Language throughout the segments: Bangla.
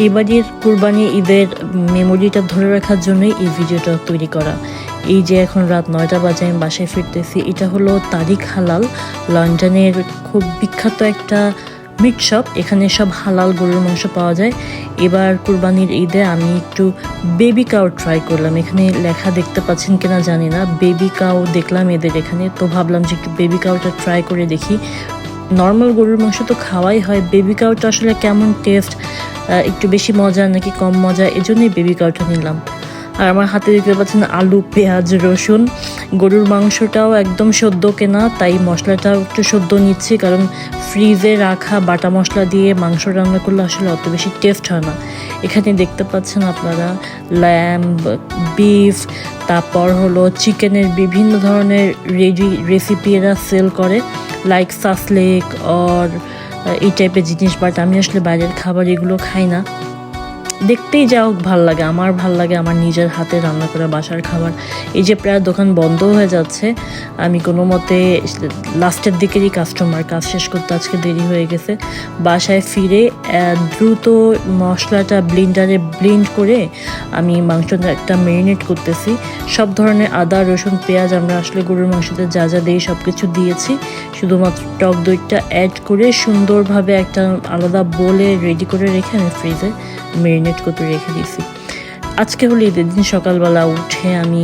এবারের কুরবানি ঈদের মেমোরিটা ধরে রাখার জন্যই এই ভিডিওটা তৈরি করা। এই যে এখন রাত 9টা বাজে, আমি বাসায় ফিরতেছি। এটা হলো তারিক হালাল, লন্ডনের খুব বিখ্যাত একটা মিট শপ। এখানে সব হালাল গরুর মাংস পাওয়া যায়। এবার কুরবানির ঈদে আমি একটু বেবি কাউ ট্রাই করলাম। এখানে লেখা দেখতে পাচ্ছেন কিনা জানি না, বেবি কাউ দেখলাম এদের এখানে, তো ভাবলাম যে একটু বেবি কাউটা ট্রাই করে দেখি। নর্মাল গরুর মাংস তো খাওয়াই হয়, বেবি কাউটা আসলে কেমন টেস্ট, একটু বেশি মজা নাকি কম মজা, এজন্যই বেবি কাউটা নিলাম। আর আমার হাতে দেখতে পাচ্ছেন আলু, পেঁয়াজ, রসুন। গরুর মাংসটাও একদম সদ্য কেনা, তাই মশলাটাও একটু সদ্য নিচ্ছি, কারণ ফ্রিজে রাখা বাটা মশলা দিয়ে মাংস রান্না করলে আসলে অত বেশি টেস্ট হয় না। এখানে দেখতে পাচ্ছেন আপনারা ল্যাম্ব, বিফ, তারপর হলো চিকেনের বিভিন্ন ধরনের রেসিপি এরা সেল করে, লাইক সাসলেক অর এই টাইপের জিনিস। বাট আমি আসলে বাইরের খাবার এগুলো খাই না। দেখতেই যা হোক ভাল লাগে, আমার ভাল লাগে আমার নিজের হাতে রান্না করা বাসার খাবার। এই যে প্রায় দোকান বন্ধ হয়ে যাচ্ছে, আমি কোনো মতে লাস্টের দিকেরই কাস্টমার, কাজ শেষ করতে আজকে দেরি হয়ে গেছে। বাসায় ফিরে দ্রুত মশলাটা ব্লেন্ডারে ব্লেন্ড করে আমি মাংসটা একটা ম্যারিনেট করতেছি। সব ধরনের আদা, রসুন, পেঁয়াজ আমরা আসলে গরুর মাংসতে যা যা দিই সব কিছু দিয়েছি। শুধুমাত্র টক দইটা অ্যাড করে সুন্দরভাবে একটা আলাদা বোলে রেডি করে রেখে আমি ফ্রিজে ম্যারিনেট করতে রেখে দিয়েছি। আজকে হলো ঈদের দিন সকালবেলা উঠে আমি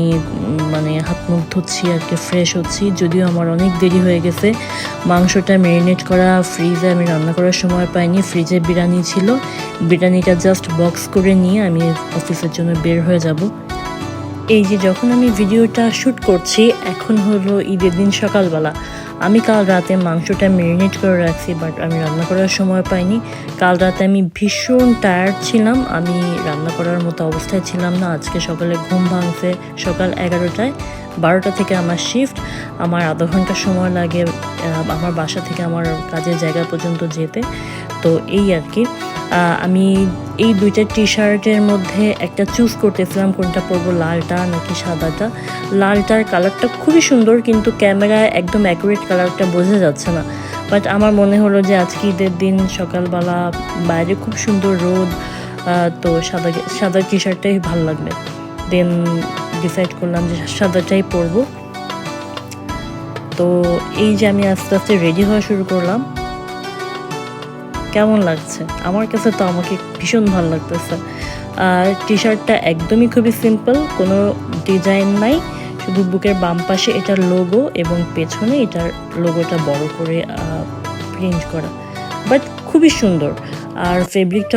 হাত মুখ ধুচ্ছি আর কি, ফ্রেশ হচ্ছি। যদিও আমার অনেক দেরি হয়ে গেছে, মাংসটা ম্যারিনেট করা ফ্রিজে আমি রান্না করার সময় পাইনি। ফ্রিজে বিরিয়ানি ছিল, বিরিয়ানিটা জাস্ট বক্স করে নিয়ে আমি অফিসের জন্য বের হয়ে যাব। এই যে যখন আমি ভিডিওটা শ্যুট করছি, এখন হলো ঈদের দিন সকালবেলা। আমি কাল রাতে মাংসটা ম্যারিনেট করে রাখছি, বাট আমি রান্না করার সময় পাইনি। কাল রাতে আমি ভীষণ টায়ার্ড ছিলাম, আমি রান্না করার মতো অবস্থায় ছিলাম না। আজকে সকালে ঘুম ভাঙছে সকাল 11টায়, 12টা থেকে আমার শিফট। আমার আধা ঘন্টা সময় লাগে আমার বাসা থেকে আমার কাজের জায়গা পর্যন্ত যেতে। তো এই আর কি, আমি এই দুইটা টি শার্টের মধ্যে একটা চুজ করতেছিলাম কোনটা পরবো, লালটা নাকি সাদাটা। লালটার কালারটা খুবই সুন্দর, কিন্তু ক্যামেরায় একদম অ্যাকুরেট কালারটা বোঝা যাচ্ছে না। বাট আমার মনে হলো যে আজকে ঈদের দিন সকালবেলা বাইরে খুব সুন্দর রোদ, তো সাদা টি শার্টটাই ভালো লাগবে। দেন ডিসাইড করলাম যে সাদাটাই পরবো। তো এই যে আমি আস্তে আস্তে রেডি হওয়া শুরু করলাম। কেমন লাগছে? আমার কাছে তো আমাকে ভীষণ ভালো লাগতেছে। আর টি শার্টটা একদমই খুবই সিম্পল, কোনো ডিজাইন নাই, শুধু বুকের বাম পাশে এটার লোগো এবং পেছনে এটার লোগোটা বড় করে প্রিন্ট করা, বাট খুবই সুন্দর। আর ফেব্রিকটা